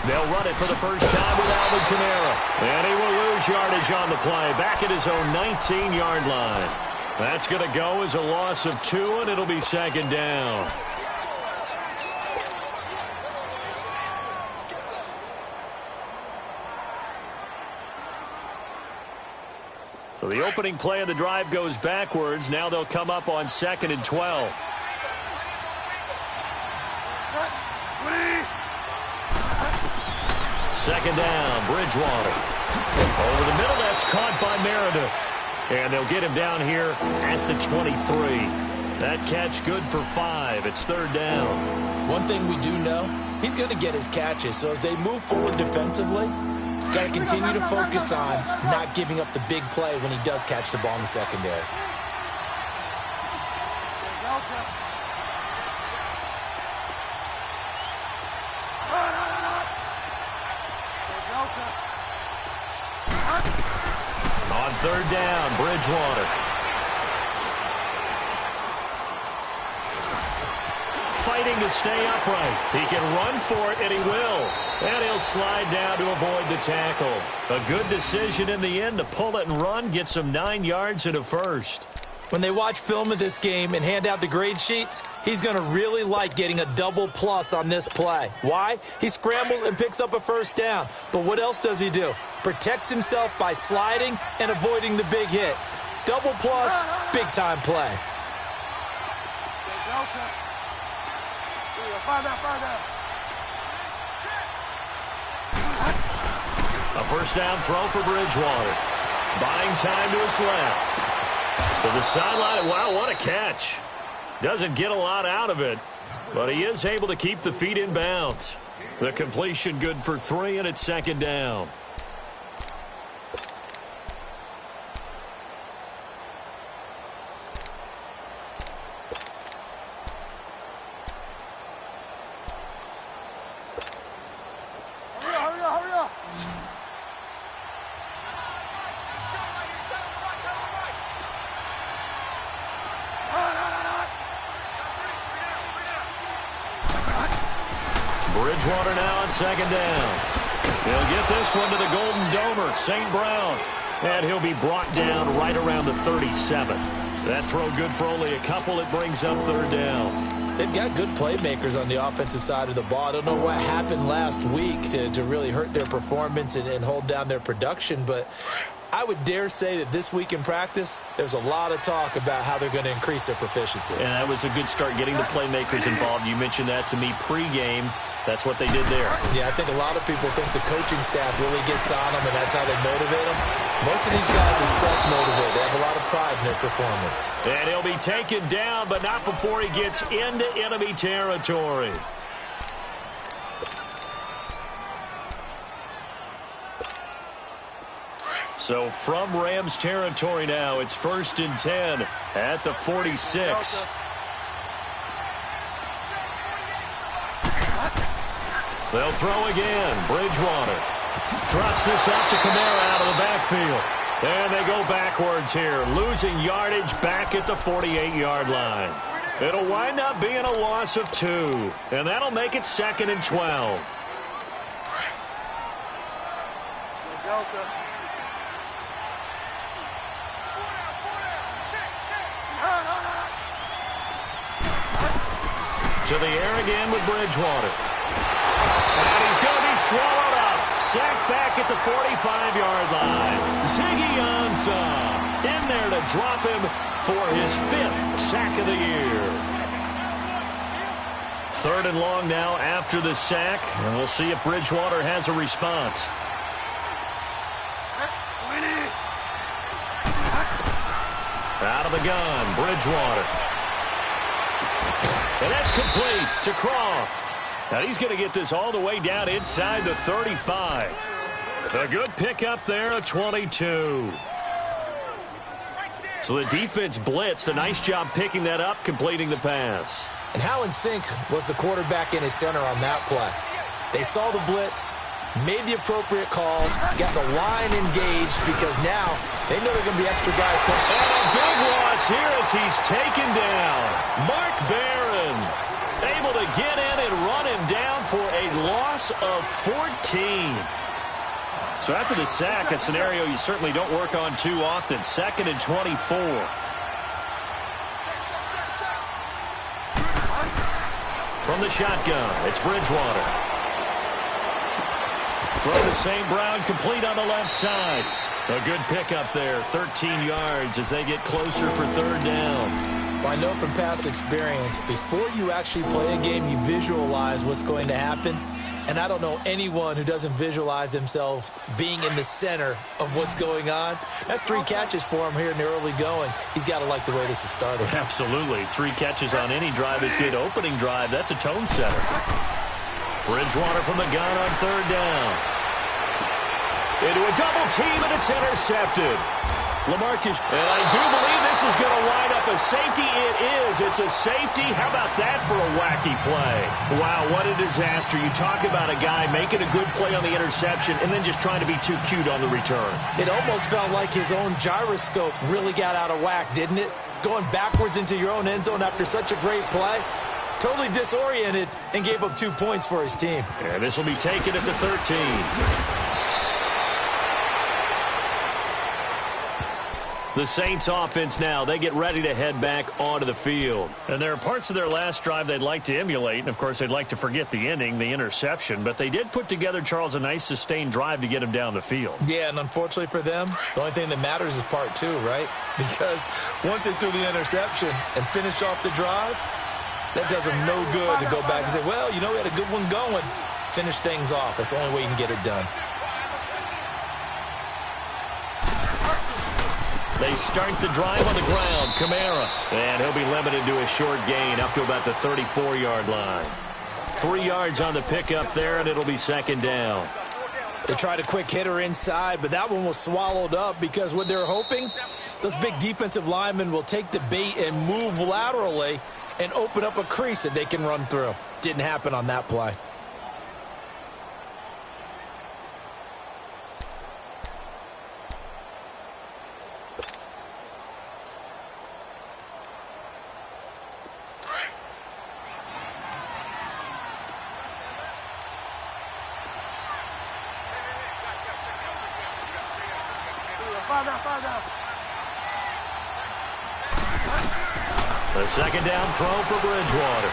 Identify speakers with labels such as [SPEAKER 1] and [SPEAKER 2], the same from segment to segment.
[SPEAKER 1] They'll run it for the first time with Alvin Kamara. And he will lose yardage on the play, back at his own 19-yard line. That's going to go as a loss of 2, and it'll be second down. So the opening play of the drive goes backwards. Now they'll come up on 2nd and 12. Second down, Bridgewater. Over the middle, that's caught by Meredith. And they'll get him down here at the 23. That catch good for 5. It's third down.
[SPEAKER 2] One thing we do know, he's going to get his catches. So as they move forward defensively, got to continue to focus on not giving up the big play when he does catch the ball in the secondary.
[SPEAKER 1] On third down, Bridgewater. Fighting to stay upright. He can run for it, and he will. And he'll slide down to avoid the tackle. A good decision in the end to pull it and run, gets him 9 yards and a first.
[SPEAKER 2] When they watch film of this game and hand out the grade sheets, he's going to really like getting a double plus on this play. Why? He scrambles and picks up a first down. But what else does he do? Protects himself by sliding and avoiding the big hit. Double plus, big-time play.
[SPEAKER 1] A first down throw for Bridgewater. Buying time to his left. To the sideline. Wow, what a catch. Doesn't get a lot out of it, but he is able to keep the feet in bounds. The completion good for 3, and it's second down. Bridgewater now on second down. He'll get this one to the Golden Domer, St. Brown. And he'll be brought down right around the 37. That throw good for only a couple. It brings up third down.
[SPEAKER 2] They've got good playmakers on the offensive side of the ball. I don't know what happened last week to really hurt their performance and hold down their production, but I would dare say that this week in practice, there's a lot of talk about how they're going to increase their proficiency.
[SPEAKER 1] And that was a good start, getting the playmakers involved. You mentioned that to me pregame. That's what they did there.
[SPEAKER 2] Yeah, I think a lot of people think the coaching staff really gets on them, and that's how they motivate them. Most of these guys are self-motivated. They have a lot of pride in their performance.
[SPEAKER 1] And he'll be taken down, but not before he gets into enemy territory. So from Rams territory now, it's 1st and 10 at the 46. They'll throw again. Bridgewater drops this off to Kamara out of the backfield. And they go backwards here, losing yardage back at the 48-yard line. It'll wind up being a loss of 2, and that'll make it 2nd and 12. To the air again with Bridgewater. And he's going to be swallowed up. Sacked back at the 45-yard line. Ziggy Ansah in there to drop him for his 5th sack of the year. 3rd and long now after the sack. And we'll see if Bridgewater has a response. Out of the gun, Bridgewater. And that's complete to Croft. Now he's going to get this all the way down inside the 35. A good pickup there, a 22. So the defense blitzed. A nice job picking that up, completing the pass.
[SPEAKER 2] And how in sync was the quarterback and his center on that play? They saw the blitz, made the appropriate calls, got the line engaged, because now they know there are going to be extra guys coming.
[SPEAKER 1] And a big loss here as he's taken down. Mark Barron able to get in and run him down for a loss of 14. So after the sack, a scenario you certainly don't work on too often. 2nd and 24. From the shotgun, it's Bridgewater. Throw to St. Brown, complete on the left side. A good pickup there, 13 yards as they get closer for 3rd down.
[SPEAKER 2] I know from past experience, before you actually play a game, you visualize what's going to happen. And I don't know anyone who doesn't visualize themselves being in the center of what's going on. That's 3 catches for him here in the early going. He's got to like the way this is started.
[SPEAKER 1] Absolutely. 3 catches on any drive is good. Opening drive, that's a tone setter. Bridgewater from the gun on 3rd down. Into a double team, and it's intercepted. LaMarcus, and I do believe this is going to wind up a safety. It is. It's a safety. How about that for a wacky play? Wow, what a disaster. You talk about a guy making a good play on the interception and then just trying to be too cute on the return.
[SPEAKER 2] It almost felt like his own gyroscope really got out of whack, didn't it? Going backwards into your own end zone after such a great play. Totally disoriented and gave up 2 points for his team.
[SPEAKER 1] And this will be taken at the 13. The Saints offense now, they get ready to head back onto the field. And there are parts of their last drive they'd like to emulate, and of course they'd like to forget the ending, the interception, but they did put together, Charles, a nice sustained drive to get him down the field.
[SPEAKER 2] Yeah, and unfortunately for them, the only thing that matters is part 2, right? Because once they threw the interception and finished off the drive, that does them no good to go back and say, well, you know, we had a good one going. Finish things off. That's the only way you can get it done.
[SPEAKER 1] They start the drive on the ground. Kamara. And he'll be limited to a short gain up to about the 34-yard line. 3 yards on the pickup there, and it'll be 2nd down.
[SPEAKER 2] They tried a quick hitter inside, but that one was swallowed up because what they're hoping, those big defensive linemen will take the bait and move laterally and open up a crease that they can run through. Didn't happen on that play.
[SPEAKER 1] The 2nd down throw for Bridgewater.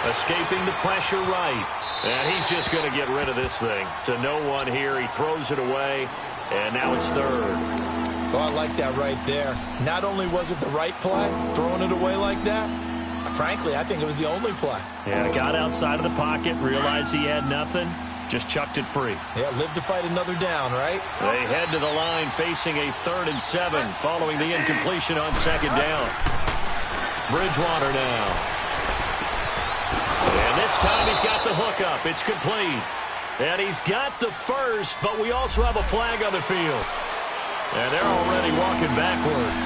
[SPEAKER 1] Escaping the pressure right. And he's just going to get rid of this thing. To no one here. He throws it away. And now it's 3rd.
[SPEAKER 2] So I like that right there. Not only was it the right play, throwing it away like that, frankly, I think it was the only play.
[SPEAKER 1] Yeah, got outside of the pocket, realized he had nothing, just chucked it free.
[SPEAKER 2] Yeah, live to fight another down, right?
[SPEAKER 1] They head to the line facing a 3rd and 7 following the incompletion on 2nd down. Bridgewater now. And this time he's got the hookup. It's complete. And he's got the first, but we also have a flag on the field. And they're already walking backwards.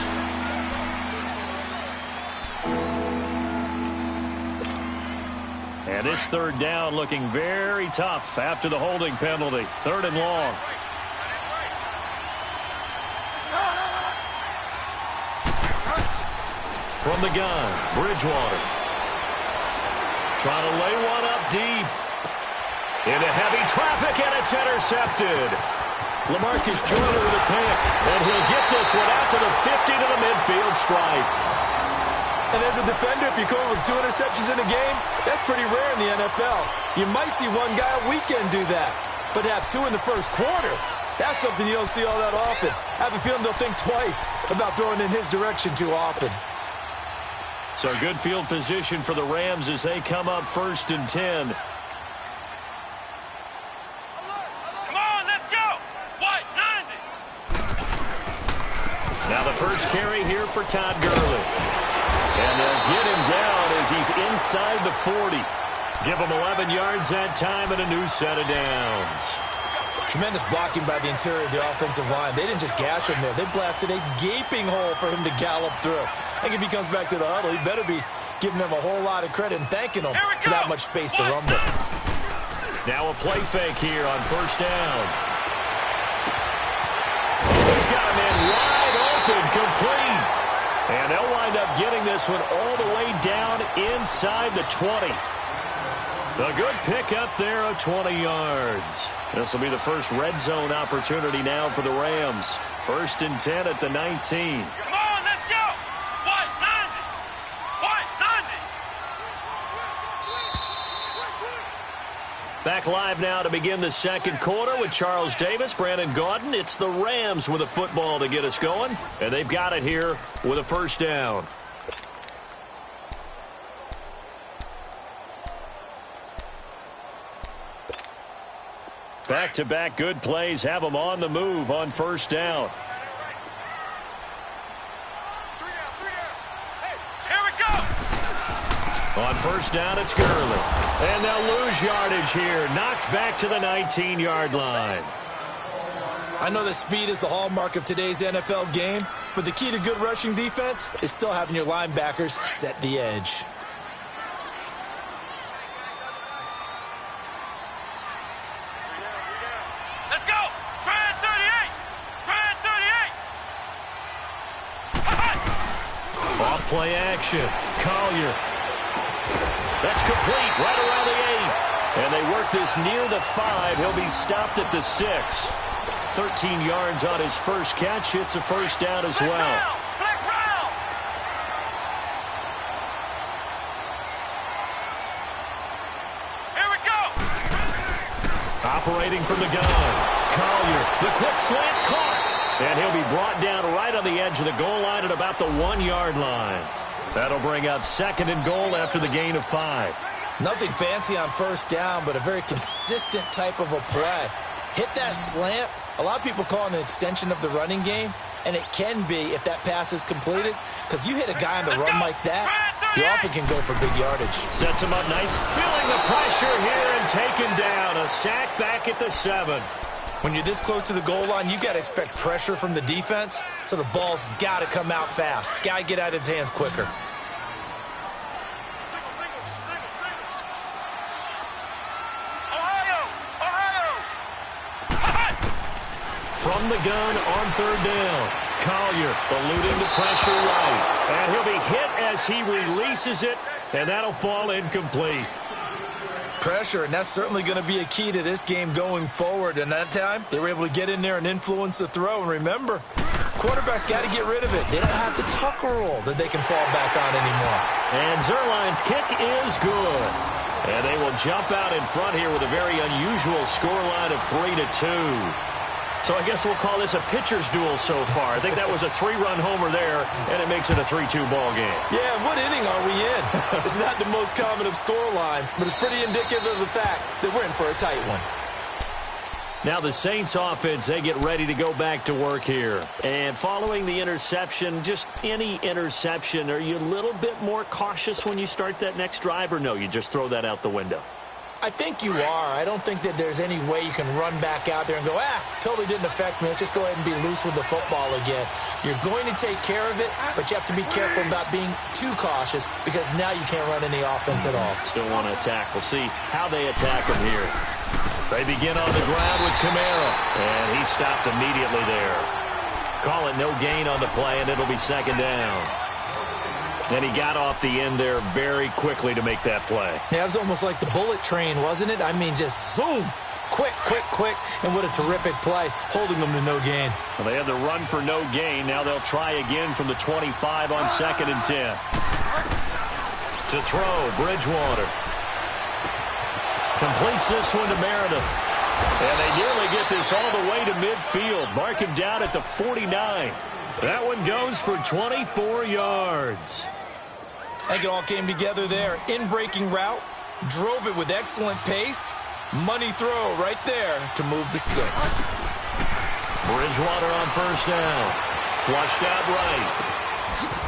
[SPEAKER 1] And this 3rd down looking very tough after the holding penalty. 3rd and long. From the gun, Bridgewater. Trying to lay one up deep. Into heavy traffic, and it's intercepted. LaMarcus Joyner with a pick, and he'll get this one out to the 50 to the midfield stripe.
[SPEAKER 2] And as a defender, if you go with 2 interceptions in a game, that's pretty rare in the NFL. You might see one guy a weekend do that, but have 2 in the first quarter, that's something you don't see all that often. I have a feeling they'll think twice about throwing in his direction too often.
[SPEAKER 1] So good field position for the Rams as they come up 1st and 10. Now the first carry here for Todd Gurley. And they'll get him down as he's inside the 40. Give him 11 yards that time and a new set of downs.
[SPEAKER 2] Tremendous blocking by the interior of the offensive line. They didn't just gash him there. They blasted a gaping hole for him to gallop through. I think if he comes back to the huddle, he better be giving them a whole lot of credit and thanking them for that much space to run with.
[SPEAKER 1] Now a play fake here on 1st down. He's got him in wide open, complete. And they'll wind up getting this one all the way down inside the 20. A good pick up there of 20 yards. This will be the first red zone opportunity now for the Rams. 1st and 10 at the 19.
[SPEAKER 3] Come on, let's go. White 90. White 90.
[SPEAKER 1] Back live now to begin the second quarter with Charles Davis, Brandon Gaudin. It's the Rams with a football to get us going, and they've got it here with a first down. Back-to-back good plays have them on the move on first down.
[SPEAKER 3] Here we go.
[SPEAKER 1] On first down, it's Gurley. And they'll lose yardage here. Knocked back to the 19-yard line.
[SPEAKER 2] I know that speed is the hallmark of today's NFL game, but the key to good rushing defense is still having your linebackers set the edge.
[SPEAKER 3] Let's go. Grand 38. Grand 38.
[SPEAKER 1] Off play action. Collier. That's complete right around the 8. And they work this near the 5. He'll be stopped at the 6. 13 yards on his first catch. It's a first down as well.
[SPEAKER 3] Flex round. Here we go.
[SPEAKER 1] Operating from the gun. Collier. The quick slant caught. And he'll be brought down right on the edge of the goal line at about the 1-yard line. That'll bring up 2nd and goal after the gain of 5.
[SPEAKER 2] Nothing fancy on first down, but a very consistent type of a play. Hit that slant. A lot of people call it an extension of the running game, and it can be if that pass is completed, because you hit a guy on the run like that, he often can go for big yardage.
[SPEAKER 1] Sets him up nice. Feeling the pressure here and taken down. A sack back at the 7.
[SPEAKER 2] When you're this close to the goal line, you got to expect pressure from the defense, so the ball's got to come out fast. Got to get out of his hands quicker.
[SPEAKER 1] From the gun on 3rd down. Collier eluding the pressure right. And he'll be hit as he releases it, and that'll fall incomplete.
[SPEAKER 2] Pressure, and that's certainly going to be a key to this game going forward. And that time, they were able to get in there and influence the throw. And remember, quarterbacks got to get rid of it. They don't have the tucker roll that they can fall back on anymore.
[SPEAKER 1] And Zuerlein's kick is good. And they will jump out in front here with a very unusual scoreline of 3-2. So I guess we'll call this a pitcher's duel so far. I think that was a 3-run homer there, and it makes it a 3-2 ball game.
[SPEAKER 2] Yeah, what inning are we in? It's not the most common of score lines, but it's pretty indicative of the fact that we're in for a tight one.
[SPEAKER 1] Now the Saints offense, they get ready to go back to work here. And following the interception, just any interception, are you a little bit more cautious when you start that next drive, or no, you just throw that out the window?
[SPEAKER 2] I think you are. I don't think that there's any way you can run back out there and go, totally didn't affect me. Let's just go ahead and be loose with the football again. You're going to take care of it, but you have to be careful about being too cautious because now you can't run any offense at all.
[SPEAKER 1] Still want to attack. We'll see how they attack him here. They begin on the ground with Kamara, and he stopped immediately there. Call it no gain on the play, and it'll be 2nd down. And he got off the end there very quickly to make that play.
[SPEAKER 2] Yeah, it was almost like the bullet train, wasn't it? I mean, just zoom. Quick, quick, quick. And what a terrific play, holding them to no gain.
[SPEAKER 1] Well, they had the run for no gain. Now they'll try again from the 25 on 2nd and 10. To throw, Bridgewater. Completes this one to Meredith. And they nearly get this all the way to midfield. Mark him down at the 49. That one goes for 24 yards.
[SPEAKER 2] I think it all came together there. In-breaking route, drove it with excellent pace. Money throw right there to move the sticks.
[SPEAKER 1] Bridgewater on first down. Flushed out right.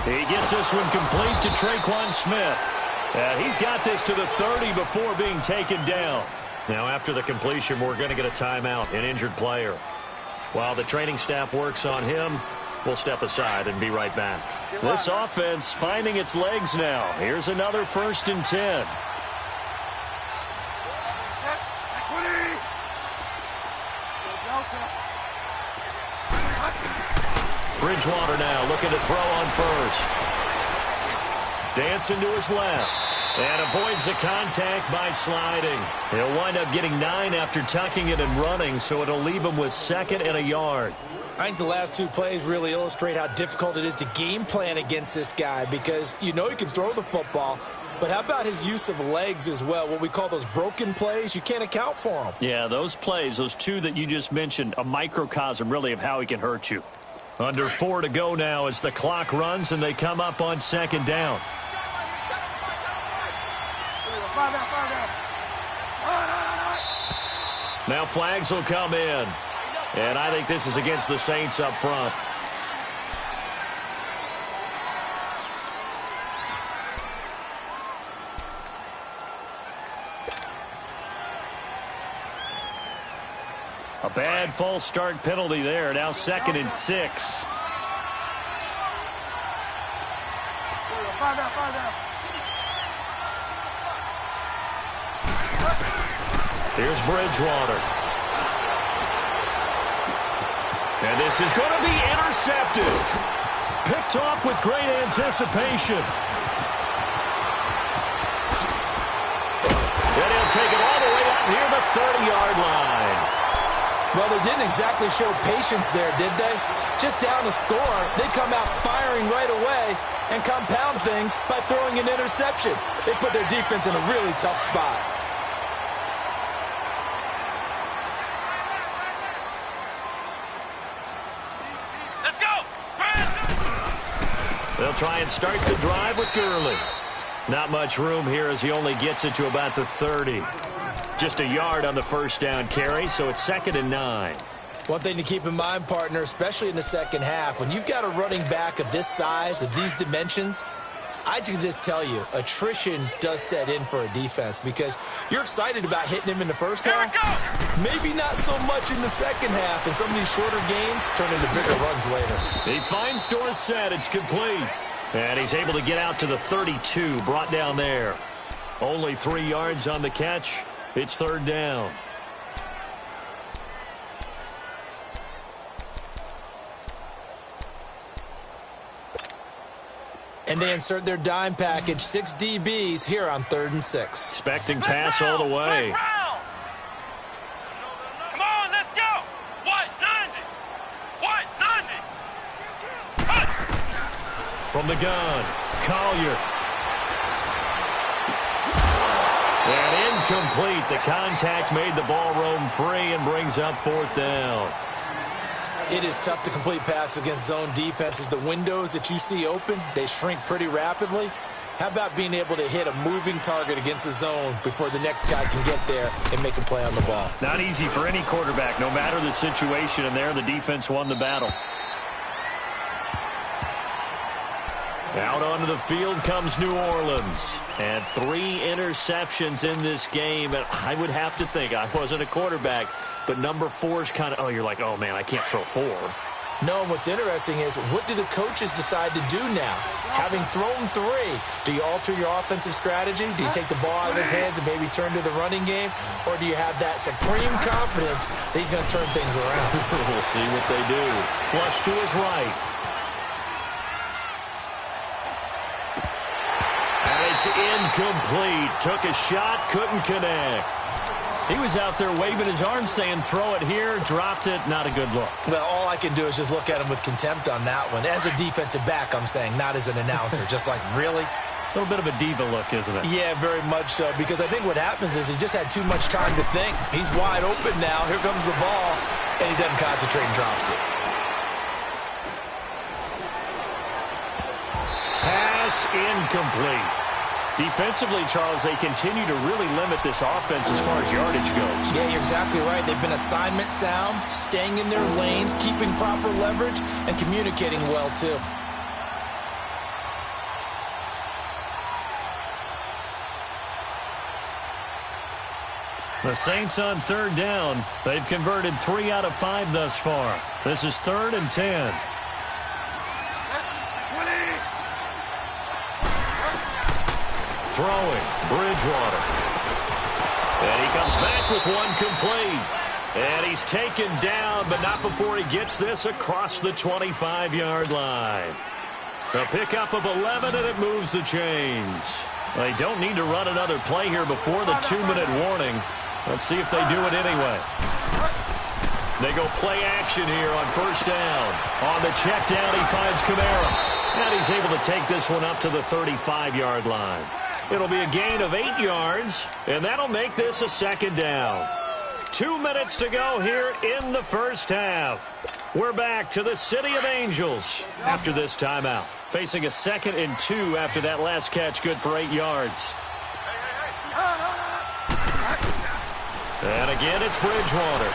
[SPEAKER 1] He gets this one complete to Traquan Smith. And he's got this to the 30 before being taken down. Now after the completion, we're going to get a timeout, an injured player. While the training staff works on him, we'll step aside and be right back. This offense finding its legs now. Here's another 1st and 10. Bridgewater now looking to throw on first. Dancing to his left. And avoids the contact by sliding. He'll wind up getting 9 after tucking it and running, so it'll leave him with 2nd and a yard.
[SPEAKER 2] I think the last 2 plays really illustrate how difficult it is to game plan against this guy because you know he can throw the football, but how about his use of legs as well? What we call those broken plays, you can't account for them.
[SPEAKER 1] Yeah, those plays, those 2 that you just mentioned, a microcosm really of how he can hurt you. Under 4 to go now as the clock runs and they come up on 2nd down. Now flags will come in. And I think this is against the Saints up front. A bad false start penalty there. Now 2nd and 6. Here's Bridgewater. And this is going to be intercepted. Picked off with great anticipation. And he'll take it all the way out near the 30-yard line.
[SPEAKER 2] Well, they didn't exactly show patience there, did they? Just down a score, they come out firing right away and compound things by throwing an interception. They put their defense in a really tough spot.
[SPEAKER 1] They'll try and start the drive with Gurley. Not much room here as he only gets it to about the 30. Just a yard on the first down carry, so it's 2nd and 9.
[SPEAKER 2] One thing to keep in mind, partner, especially in the second half, when you've got a running back of this size, of these dimensions, I can just tell you, attrition does set in for a defense because you're excited about hitting him in the first half. Maybe not so much in the second half, and some of these shorter gains turn into bigger runs later.
[SPEAKER 1] He finds Dorsett. It's complete. And he's able to get out to the 32, brought down there. Only 3 yards on the catch. It's 3rd down.
[SPEAKER 2] And they insert their dime package, 6 DBs here on 3rd and 6.
[SPEAKER 1] Expecting pass all the way.
[SPEAKER 3] Come on, let's go. What? 90. What? 90. Cut.
[SPEAKER 1] From the gun, Collier. And incomplete. The contact made the ball roam free and brings up 4th down.
[SPEAKER 2] It is tough to complete passes against zone defenses. The windows that you see open, they shrink pretty rapidly. How about being able to hit a moving target against a zone before the next guy can get there and make a play on the ball?
[SPEAKER 1] Not easy for any quarterback, no matter the situation, and there the defense won the battle. Out onto the field comes New Orleans. And 3 interceptions in this game. And I would have to think, I wasn't a quarterback, but number 4 is kind of, oh, you're like, oh, man, I can't throw 4.
[SPEAKER 2] No, what's interesting is what do the coaches decide to do now? Having thrown 3, do you alter your offensive strategy? Do you take the ball out of his hands and maybe turn to the running game? Or do you have that supreme confidence that he's going to turn things around?
[SPEAKER 1] We'll see what they do. Flush to his right. And it's incomplete. Took a shot, couldn't connect. He was out there waving his arms saying, throw it here, dropped it, not a good look.
[SPEAKER 2] Well, all I can do is just look at him with contempt on that one. As a defensive back, I'm saying, not as an announcer. Just like, really?
[SPEAKER 1] A little bit of a diva look, isn't it?
[SPEAKER 2] Yeah, very much so, because I think what happens is he just had too much time to think. He's wide open now. Here comes the ball, and he doesn't concentrate and drops it.
[SPEAKER 1] Pass incomplete. Defensively, Charles, they continue to really limit this offense as far as yardage goes.
[SPEAKER 2] Yeah, you're exactly right. They've been assignment sound, staying in their lanes, keeping proper leverage, and communicating well, too.
[SPEAKER 1] The Saints on 3rd down. They've converted 3 out of 5 thus far. This is 3rd and 10. Throwing, Bridgewater. And he comes back with one complete. And he's taken down, but not before he gets this across the 25-yard line. A pickup of 11, and it moves the chains. They don't need to run another play here before the 2-minute warning. Let's see if they do it anyway. They go play action here on first down. On the check down, he finds Kamara. And he's able to take this one up to the 35-yard line. It'll be a gain of 8 yards, and that'll make this a second down. 2 minutes to go here in the first half. We're back to the City of Angels after this timeout. Facing a 2nd and 2 after that last catch, good for 8 yards. And again, it's Bridgewater.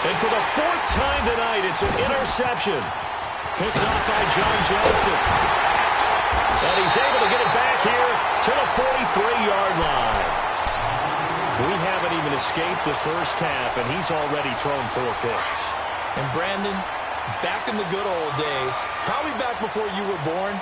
[SPEAKER 1] And for the 4th time tonight, it's an interception. Picked off by John Johnson. And he's able to get it back here to the 43-yard line. We haven't even escaped the first half, and he's already thrown 4 picks.
[SPEAKER 2] And Brandon, back in the good old days, probably back before you were born,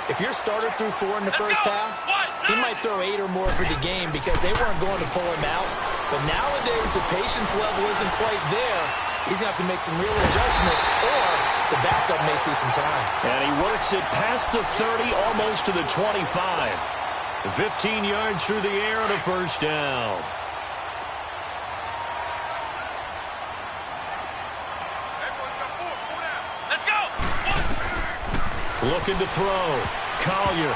[SPEAKER 2] if your starter threw 4 in the first half, he might throw 8 or more for the game because they weren't going to pull him out. But nowadays, the patience level isn't quite there. He's going to have to make some real adjustments, or the backup may see some time. And
[SPEAKER 1] he works it past the 30, almost to the 25. 15 yards through the air and a first down.
[SPEAKER 3] Let's go!
[SPEAKER 1] Looking to throw. Collier.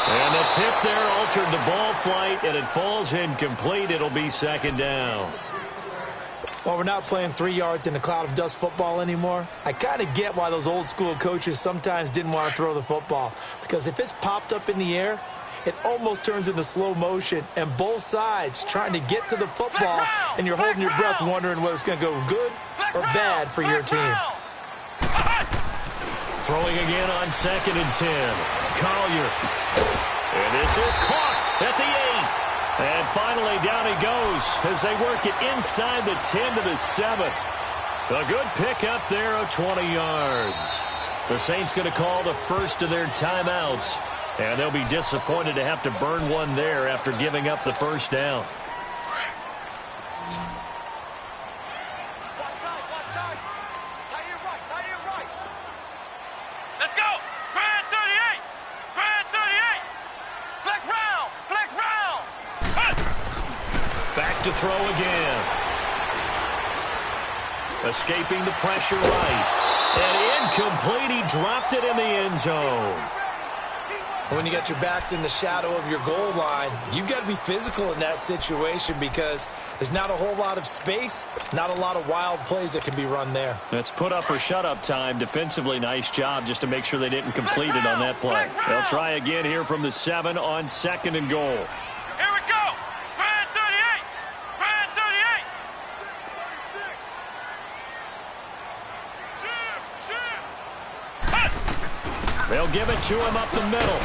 [SPEAKER 1] And the tip there altered the ball flight, and it falls incomplete. It'll be second down.
[SPEAKER 2] Well, we're not playing 3 yards in a cloud of dust football anymore. I kind of get why those old school coaches sometimes didn't want to throw the football. Because if it's popped up in the air, it almost turns into slow motion. And both sides trying to get to the football, and you're holding your breath wondering whether it's going to go good or bad for your team.
[SPEAKER 1] Throwing again on 2nd and 10. Collier. And this is caught at the 8. And finally, down he goes as they work it inside the 10 to the 7. A good pickup there of 20 yards. The Saints going to call the first of their timeouts. And they'll be disappointed to have to burn one there after giving up the first down.
[SPEAKER 3] Let's go! Grand 38! Grand 38! Flex round! Flex round!
[SPEAKER 1] Back to throw again. Escaping the pressure right. And incomplete. He dropped it in the end zone.
[SPEAKER 2] When you got your backs in the shadow of your goal line, you've got to be physical in that situation because there's not a whole lot of space, not a lot of wild plays that can be run there.
[SPEAKER 1] That's put up or shut up time. Defensively, nice job just to make sure they didn't complete it on that play. They'll try again here from the 7 on 2nd and goal.
[SPEAKER 3] Here we go! Grand 38! Grand 38!
[SPEAKER 1] They'll give it to him up the middle.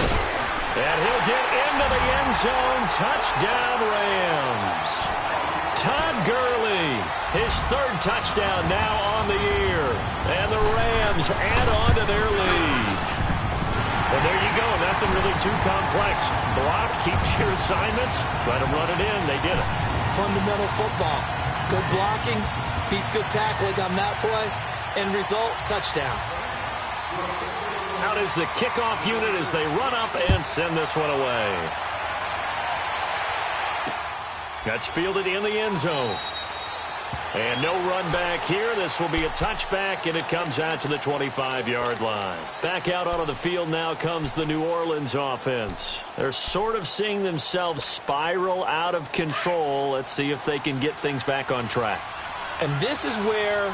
[SPEAKER 1] And he'll get into the end zone. Touchdown, Rams. Todd Gurley, his 3rd touchdown now on the year. And the Rams add on to their lead. And there you go. Nothing really too complex. Block, keeps your assignments. Let them run it in. They did it.
[SPEAKER 2] Fundamental football. Good blocking, beats good tackling on that play. End result, touchdown.
[SPEAKER 1] Out is the kickoff unit as they run up and send this one away. That's fielded in the end zone. And no run back here. This will be a touchback, and it comes out to the 25-yard line. Back out onto the field now comes the New Orleans offense. They're sort of seeing themselves spiral out of control. Let's see if they can get things back on track.
[SPEAKER 2] And this is where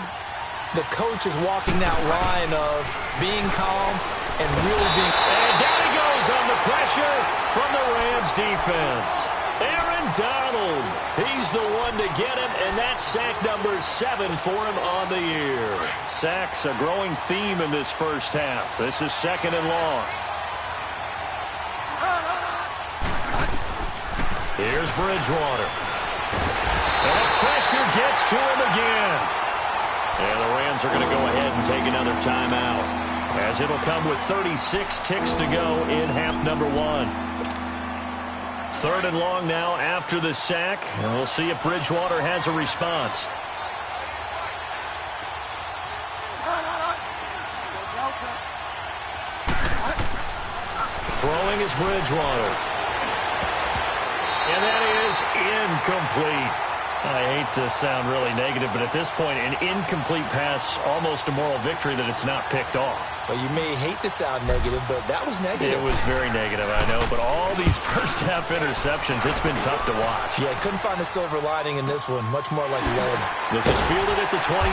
[SPEAKER 2] the coach is walking that line of being calm and really being...
[SPEAKER 1] And down he goes on the pressure from the Rams defense. Aaron Donald, he's the one to get him, and that's sack number 7 for him on the year. Sacks a growing theme in this first half. This is 2nd and long. Here's Bridgewater. And pressure gets to him again. And the Rams are going to go ahead and take another timeout, as it'll come with 36 ticks to go in half number 1. 3rd and long now after the sack, and we'll see if Bridgewater has a response. Throwing is Bridgewater. And that is incomplete. I hate to sound really negative, but at this point, an incomplete pass, almost a moral victory that it's not picked off.
[SPEAKER 2] Well, you may hate to sound negative, but that was negative.
[SPEAKER 1] It was very negative, I know. But all these first-half interceptions, it's been tough to watch.
[SPEAKER 2] Yeah, couldn't find a silver lining in this one. Much more like lead.
[SPEAKER 1] This is fielded at the 27.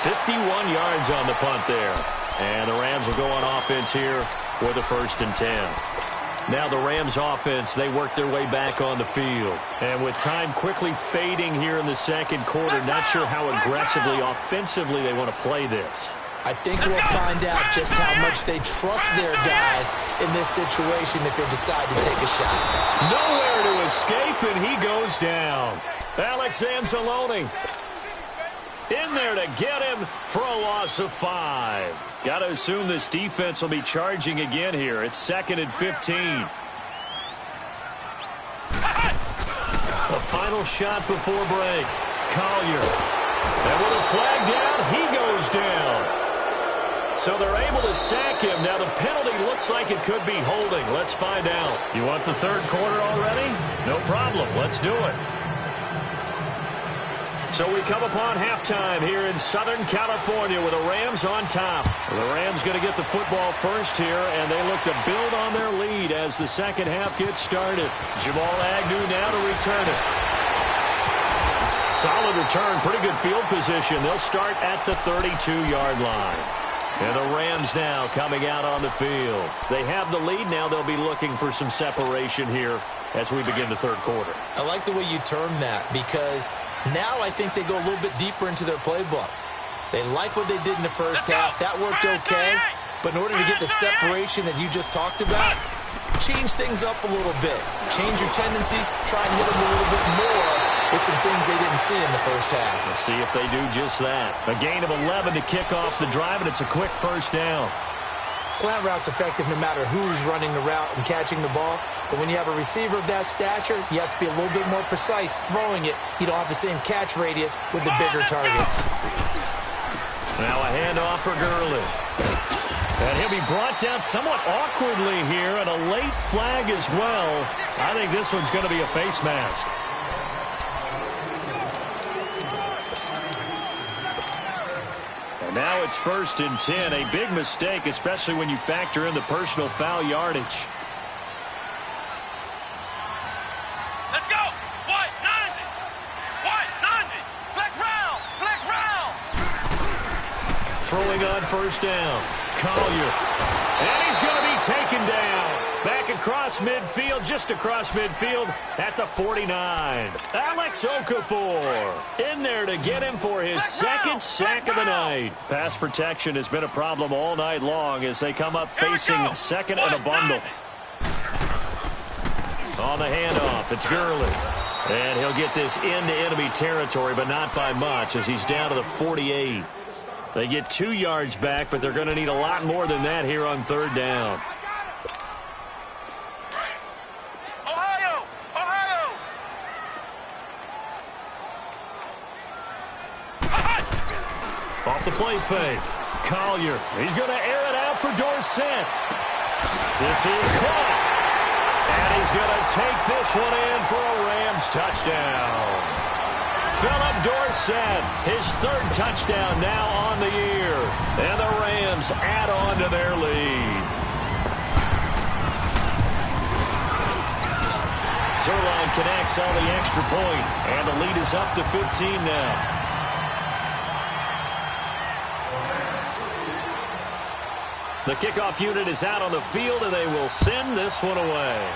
[SPEAKER 1] 51 yards on the punt there. And the Rams will go on offense here for the 1st and 10. Now the Rams offense, they work their way back on the field. And with time quickly fading here in the second quarter, not sure how aggressively, offensively they want to play this.
[SPEAKER 2] I think we'll find out just how much they trust their guys in this situation if they decide to take a shot.
[SPEAKER 1] Nowhere to escape, and he goes down. Alex Anzalone in there to get him for a loss of 5. Got to assume this defense will be charging again here. It's 2nd and 15. A final shot before break. Collier. And with a flag down, he goes down. So they're able to sack him. Now the penalty looks like it could be holding. Let's find out. You want the third quarter already? No problem. Let's do it. So we come upon halftime here in Southern California with the Rams on top. The Rams going to get the football first here, and they look to build on their lead as the second half gets started. Jamal Agnew now to return it. Solid return, pretty good field position. They'll start at the 32-yard line. And the Rams now coming out on the field. They have the lead now. They'll be looking for some separation here as we begin the third quarter.
[SPEAKER 2] I like the way you termed that because now I think they go a little bit deeper into their playbook. They like what they did in the first half. That worked okay. But in order to get the separation that you just talked about, change things up a little bit. Change your tendencies. Try and hit them a little bit more with some things they didn't see in the first half.
[SPEAKER 1] Let's see if they do just that. A gain of 11 to kick off the drive, and it's a quick first down.
[SPEAKER 2] Slant route's effective no matter who's running the route and catching the ball. But when you have a receiver of that stature, you have to be a little bit more precise throwing it. You don't have the same catch radius with the bigger targets.
[SPEAKER 1] Now a handoff for Gurley. And he'll be brought down somewhat awkwardly here, and a late flag as well. I think this one's going to be a face mask. And now it's 1st and 10. A big mistake, especially when you factor in the personal foul yardage.
[SPEAKER 3] Let's go! White 90! White 90! Flex round! Flex round!
[SPEAKER 1] Throwing on first down. Collier. And he's going to be taken down. Back across midfield, just across midfield at the 49. Alex Okafor in there to get him for his second sack of the night. Pass protection has been a problem all night long as they come up facing second and a bundle. On the handoff, it's Gurley. And he'll get this into enemy territory, but not by much as he's down to the 48. They get 2 yards back, but they're going to need a lot more than that here on third down.
[SPEAKER 3] Ohio! Ohio!
[SPEAKER 1] Off the play fake. Collier. He's going to air it out for Dorsett. This is caught. And he's going to take this one in for a Rams touchdown. Philip Dorsett, his 3rd touchdown now on the year. And the Rams add on to their lead. Zerline connects on the extra point, and the lead is up to 15 now. The kickoff unit is out on the field, and they will send this one away.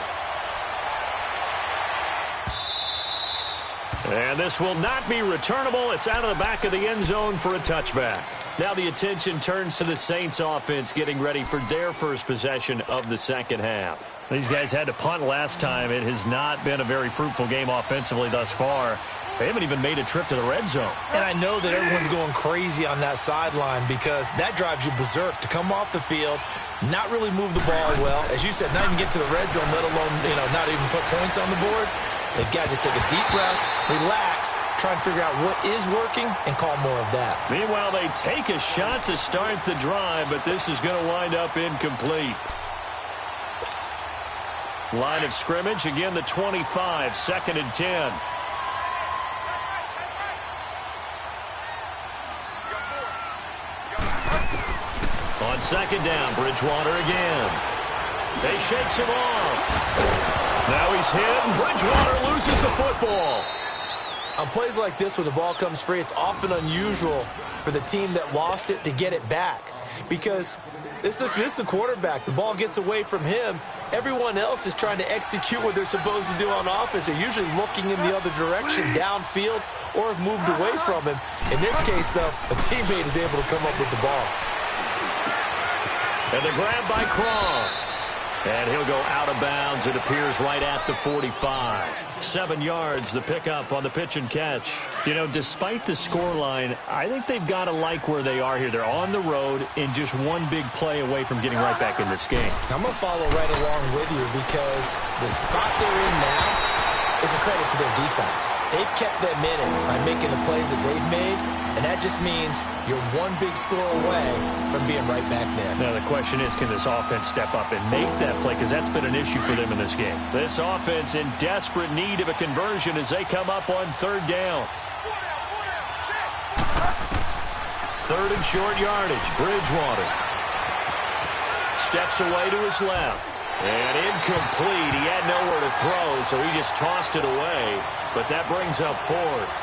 [SPEAKER 1] And this will not be returnable. It's out of the back of the end zone for a touchback. Now the attention turns to the Saints offense getting ready for their first possession of the second half. These guys had to punt last time. It has not been a very fruitful game offensively thus far. They haven't even made a trip to the red zone.
[SPEAKER 2] And I know that everyone's going crazy on that sideline because that drives you berserk to come off the field, not really move the ball well. As you said, not even get to the red zone, let alone, not even put points on the board. They've got to just take a deep breath, relax, try and figure out what is working, and call more of that.
[SPEAKER 1] Meanwhile, they take a shot to start the drive, but this is going to wind up incomplete. Line of scrimmage, again the 25, 2nd and 10. On 2nd down, Bridgewater again. They shakes him off. Now he's hit, and Bridgewater loses the football.
[SPEAKER 2] On plays like this where the ball comes free, it's often unusual for the team that lost it to get it back. Because this is the quarterback. The ball gets away from him. Everyone else is trying to execute what they're supposed to do on offense. They're usually looking in the other direction, downfield, or have moved away from him. In this case, though, a teammate is able to come up with the ball.
[SPEAKER 1] And the grab by Croft. And he'll go out of bounds. It appears right at the 45. 7 yards, the pickup on the pitch and catch. You know, despite the scoreline, I think they've got to like where they are here. They're on the road and just one big play away from getting right back in this game.
[SPEAKER 2] I'm going to follow right along with you because the spot they're in now is a credit to their defense. They've kept them in it by making the plays that they've made, and that just means you're one big score away from being right back there.
[SPEAKER 1] Now, the question is, can this offense step up and make that play? Because that's been an issue for them in this game. This offense in desperate need of a conversion as they come up on 3rd down. 3rd and short yardage. Bridgewater steps away to his left. And incomplete. He had nowhere to throw, so he just tossed it away. But that brings up 4th.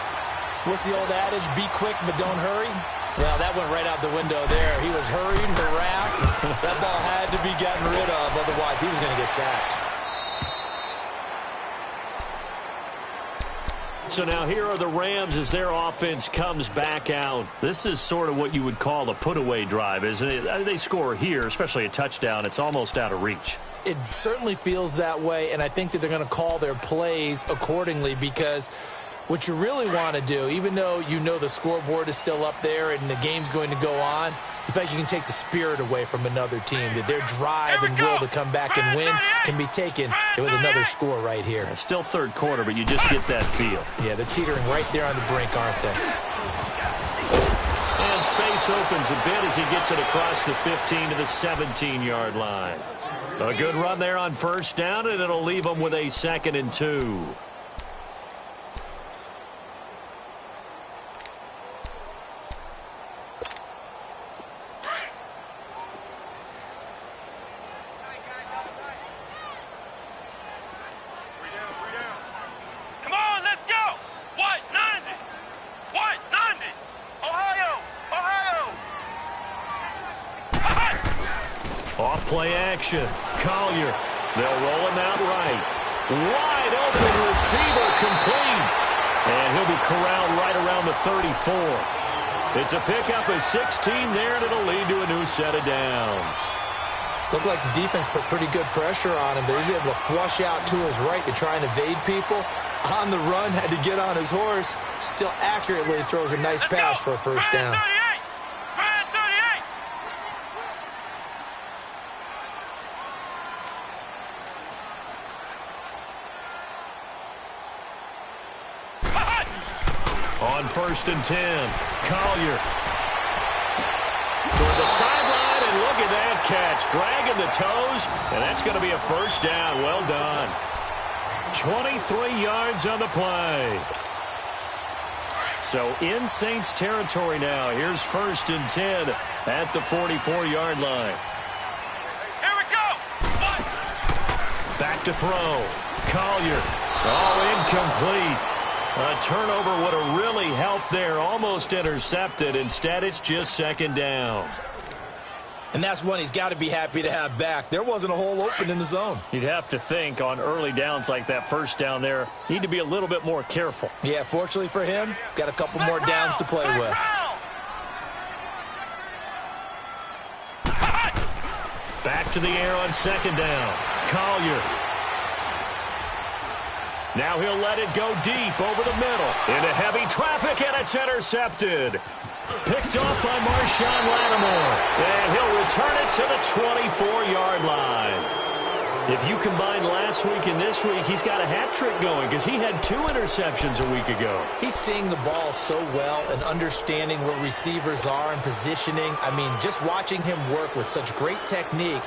[SPEAKER 2] What's the old adage? Be quick, but don't hurry? Well, that went right out the window there. He was hurried, harassed. That ball had to be gotten rid of, otherwise he was going to get sacked.
[SPEAKER 1] So now here are the Rams as their offense comes back out. This is sort of what you would call a put-away drive, isn't it? They score here, especially a touchdown. It's almost out of reach.
[SPEAKER 2] It certainly feels that way, and I think that they're going to call their plays accordingly because what you really want to do, even though you know the scoreboard is still up there and the game's going to go on, in fact, you can take the spirit away from another team, that their drive and will to come back and win can be taken with another score right here.
[SPEAKER 1] It's still 3rd quarter, but you just get that feel.
[SPEAKER 2] Yeah, they're teetering right there on the brink, aren't they?
[SPEAKER 1] And space opens a bit as he gets it across the 15 to the 17-yard line. A good run there on 1st down, and it'll leave them with a 2nd and 2. Off-play action. Collier. They'll roll him out right. Wide open receiver complete. And he'll be corralled right around the 34. It's a pickup of 16 there, and it'll lead to a new set of downs.
[SPEAKER 2] Looked like the defense put pretty good pressure on him, but he's able to flush out to his right to try and evade people. On the run, had to get on his horse. Still accurately throws a nice pass for a 1st down.
[SPEAKER 1] On 1st and 10, Collier toward the sideline, and look at that catch, dragging the toes, and that's going to be a 1st down. Well done. 23 yards on the play. So in Saints territory now. Here's 1st and 10 at the 44-yard line.
[SPEAKER 3] Here we go.
[SPEAKER 1] Back to throw. Collier. Oh, incomplete. A turnover would have really helped there. Almost intercepted. Instead, it's just 2nd down.
[SPEAKER 2] And that's one he's got to be happy to have back. There wasn't a hole open in the zone.
[SPEAKER 1] You'd have to think on early downs like that 1st down there, need to be a little bit more careful.
[SPEAKER 2] Yeah, fortunately for him, got a couple more downs to play with.
[SPEAKER 1] Back to the air on 2nd down. Collier. Now he'll let it go deep over the middle. Into heavy traffic, and it's intercepted. Picked off by Marshawn Lattimore. And he'll return it to the 24-yard line. If you combine last week and this week, he's got a hat trick going because he had 2 interceptions a week ago.
[SPEAKER 2] He's seeing the ball so well and understanding where receivers are and positioning. I mean, just watching him work with such great technique,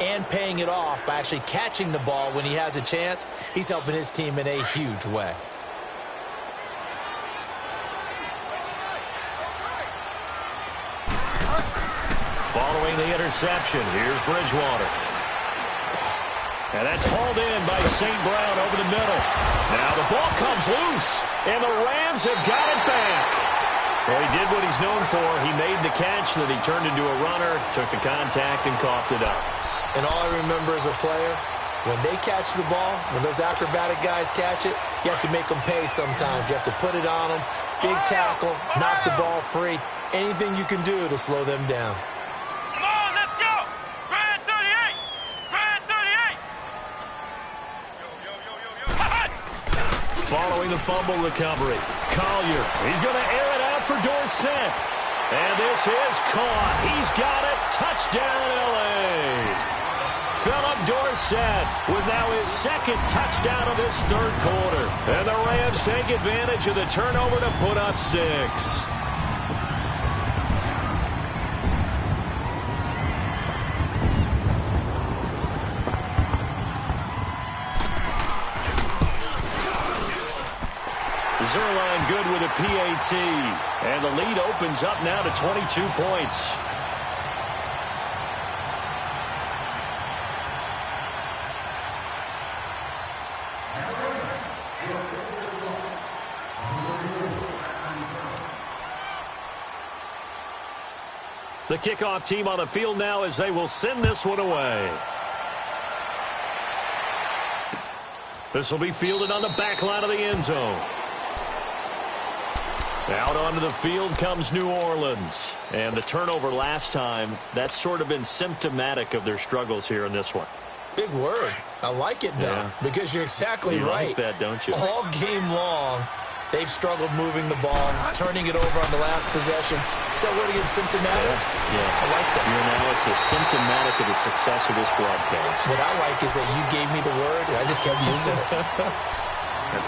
[SPEAKER 2] and paying it off by actually catching the ball when he has a chance. He's helping his team in a huge way.
[SPEAKER 1] Following the interception, here's Bridgewater. And that's hauled in by St. Brown over the middle. Now the ball comes loose, and the Rams have got it back. Well, he did what he's known for. He made the catch, then he turned into a runner, took the contact, and coughed it up.
[SPEAKER 2] And all I remember as a player, when they catch the ball, when those acrobatic guys catch it, you have to make them pay sometimes. You have to put it on them, big tackle, knock the ball free. Anything you can do to slow them down.
[SPEAKER 3] Come on, let's go! Grand 38! Grand 38!
[SPEAKER 1] Following the fumble recovery, Collier, he's going to air it out for Dorsett. And this is caught. He's got it. Touchdown, L.A. Philip Dorsett with now his second touchdown of this third quarter. And the Rams take advantage of the turnover to put up 6. Zerline good with a PAT. And the lead opens up now to 22 points. The kickoff team on the field now as they will send this one away. This will be fielded on the back line of the end zone. Out onto the field comes New Orleans. And the turnover last time, that's sort of been symptomatic of their struggles here in this one.
[SPEAKER 2] Big word. I like it, though, because you're exactly right.
[SPEAKER 1] You like that, don't you?
[SPEAKER 2] All game long, they've struggled moving the ball, turning it over on the last possession. Is that word again, symptomatic?
[SPEAKER 1] Yeah.
[SPEAKER 2] I like that.
[SPEAKER 1] Your analysis, symptomatic of the success of this broadcast.
[SPEAKER 2] What I like is that you gave me the word, and I just kept using it.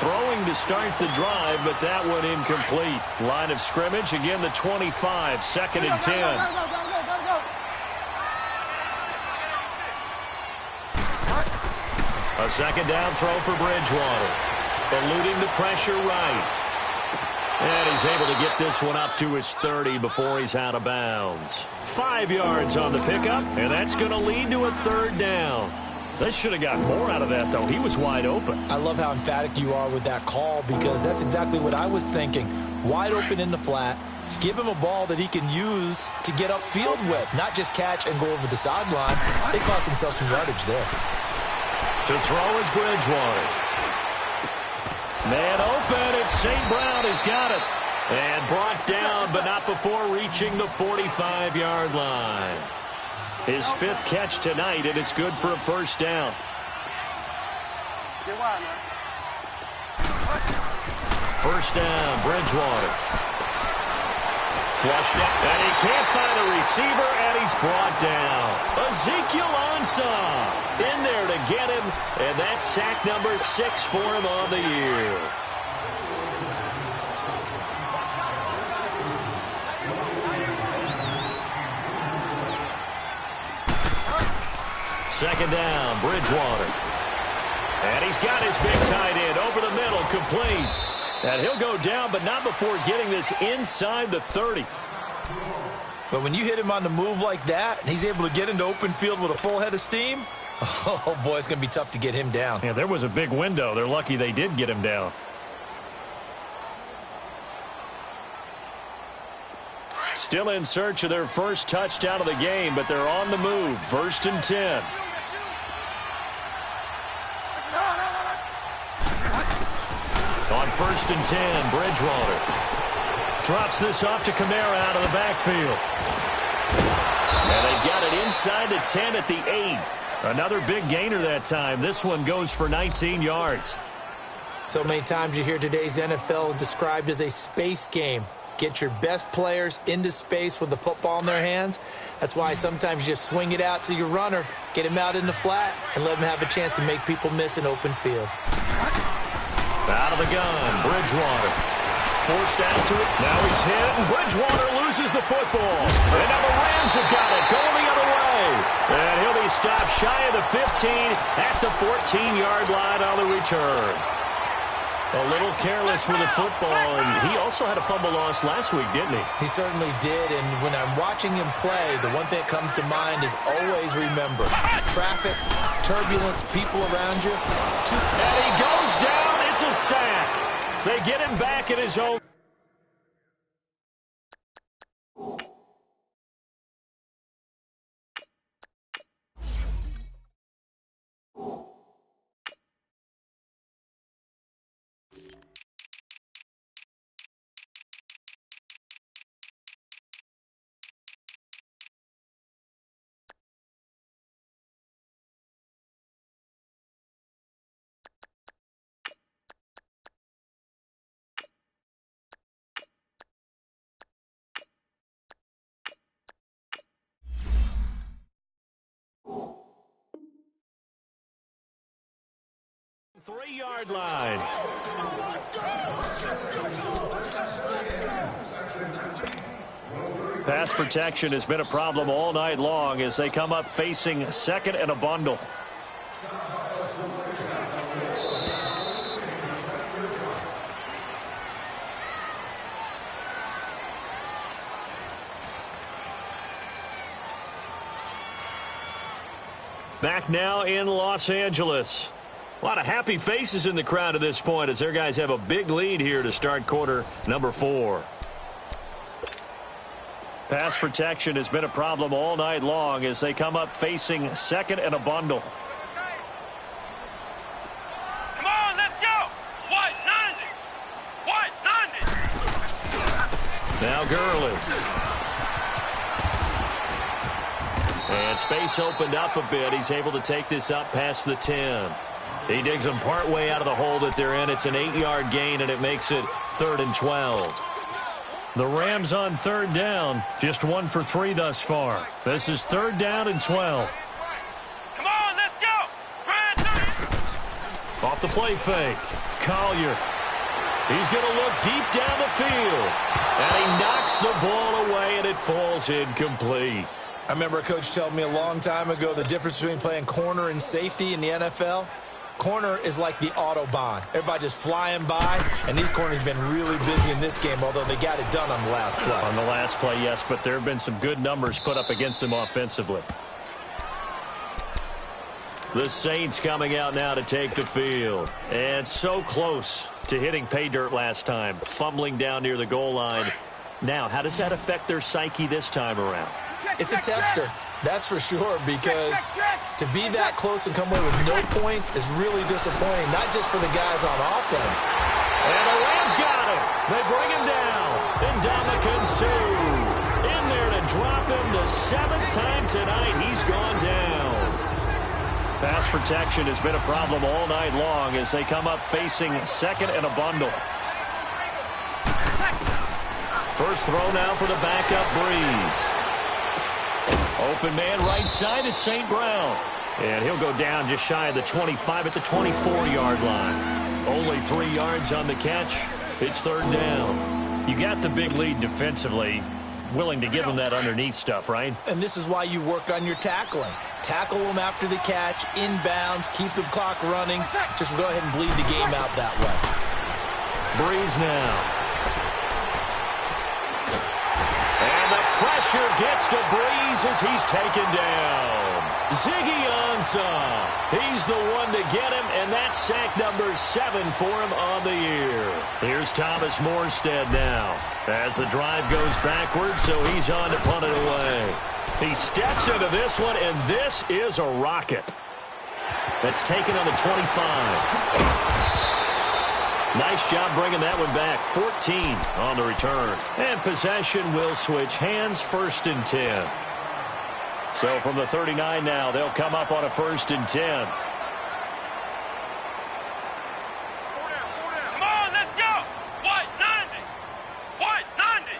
[SPEAKER 1] Throwing to start the drive, but that one incomplete. Line of scrimmage, again the 25, second and 10. A second down throw for Bridgewater. Eluding the pressure right. And he's able to get this one up to his 30 before he's out of bounds. 5 yards on the pickup, and that's going to lead to a third down. They should have got more out of that, though. He was wide open.
[SPEAKER 2] I love how emphatic you are with that call because that's exactly what I was thinking. Wide open in the flat. Give him a ball that he can use to get upfield with, not just catch and go over the sideline. They cost themselves some yardage there.
[SPEAKER 1] To throw is Bridgewater. Man open, it's St. Brown has got it. And brought down, but not before reaching the 45-yard line. His 5th catch tonight, and it's good for a first down. First down, Bridgewater. Flushed out, and he can't find a receiver, and he's brought down. Ezekiel Ansah in there to get him, and that's sack number 6 for him on the year. Second down, Bridgewater. And he's got his big tight end over the middle, complete. And he'll go down, but not before getting this inside the 30.
[SPEAKER 2] But when you hit him on the move like that, and he's able to get into open field with a full head of steam, oh, boy, it's going to be tough to get him down.
[SPEAKER 1] Yeah, there was a big window. They're lucky they did get him down. Still in search of their first touchdown of the game, but they're on the move. First and 10. On first and 10, Bridgewater drops this off to Kamara out of the backfield. And they've got it inside the 10 at the 8. Another big gainer that time. This one goes for 19 yards.
[SPEAKER 2] So many times you hear today's NFL described as a space game. Get your best players into space with the football in their hands. That's why sometimes you just swing it out to your runner, get him out in the flat, and let him have a chance to make people miss an open field.
[SPEAKER 1] Out of the gun, Bridgewater. forced out to it. Now he's hit, and Bridgewater loses the football. And now the Rams have got it, going the other way. And he'll be stopped shy of the 15 at the 14-yard line on the return. A little careless with the football, and he also had a fumble loss last week, didn't he?
[SPEAKER 2] He certainly did, and when I'm watching him play, the one thing that comes to mind is always remember, traffic, turbulence, people around you.
[SPEAKER 1] And he goes down. It's a sack. They get him back in his own. Three-yard line. Pass protection has been a problem all night long as they come up facing second and a bundle. Back now in Los Angeles. A lot of happy faces in the crowd at this point as their guys have a big lead here to start quarter number 4. Pass protection has been a problem all night long as they come up facing second and a bundle.
[SPEAKER 3] Come on, let's go. White 90. White 90.
[SPEAKER 1] Now Gurley. And space opened up a bit. He's able to take this up past the 10. He digs them partway out of the hole that they're in. It's an 8-yard gain, and it makes it 3rd and 12. The Rams on 3rd down, just 1 for 3 thus far. This is 3rd down and 12.
[SPEAKER 3] Come on, let's go. Brad,
[SPEAKER 1] Off the play fake. Collier. He's going to look deep down the field. And he knocks the ball away, and it falls incomplete.
[SPEAKER 2] I remember a coach telling me a long time ago the difference between playing corner and safety in the NFL. Corner is like the Autobahn. Everybody just flying by, and these corners have been really busy in this game, although they got it done on the last play.
[SPEAKER 1] On the last play, yes, but there have been some good numbers put up against them offensively. The Saints coming out now to take the field. And so close to hitting pay dirt last time, fumbling down near the goal line. Now, how does that affect their psyche this time around?
[SPEAKER 2] It's a tester. That's for sure, because to be that close and come away with no points is really disappointing, not just for the guys on offense.
[SPEAKER 1] And the Rams got him. They bring him down. And Ndamukong Suh in there to drop him the 7th time tonight. He's gone down. Pass protection has been a problem all night long as they come up facing second and a bundle. First throw now for the backup Breeze. Open man right side is St. Brown. And he'll go down just shy of the 25 at the 24-yard line. Only 3 yards on the catch. It's 3rd down. You got the big lead defensively. Willing to give them that underneath stuff, right?
[SPEAKER 2] And this is why you work on your tackling. Tackle them after the catch, inbounds, keep the clock running. Just go ahead and bleed the game out that way.
[SPEAKER 1] Breeze now. And the pressure gets to Breeze as he's taken down. Ziggy Ansah. He's the one to get him, and that's sack number 7 for him on the year. Here's Thomas Morstead now as the drive goes backwards, so he's on to punt it away. He steps into this one, and this is a rocket. That's taken on the 25. Nice job bringing that one back. 14 on the return. And possession will switch hands, 1st and 10. So from the 39 now, they'll come up on a 1st and 10.
[SPEAKER 3] Come on, let's go. White 90. White 90.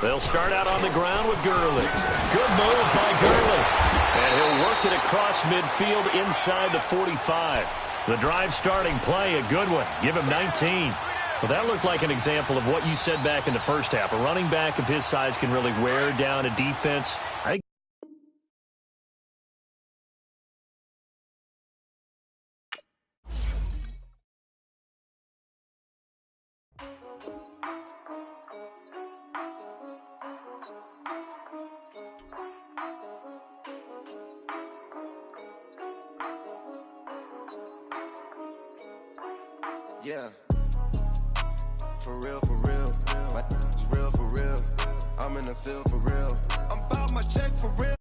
[SPEAKER 1] They'll start out on the ground with Gurley. Good move by Gurley. And he'll work it across midfield inside the 45. The drive starting play, a good one. Give him 19. Well, that looked like an example of what you said back in the first half. A running back of his size can really wear down a defense.
[SPEAKER 4] Yeah, for real, it's real for real. I'm in the field for real. I'm about my check for real.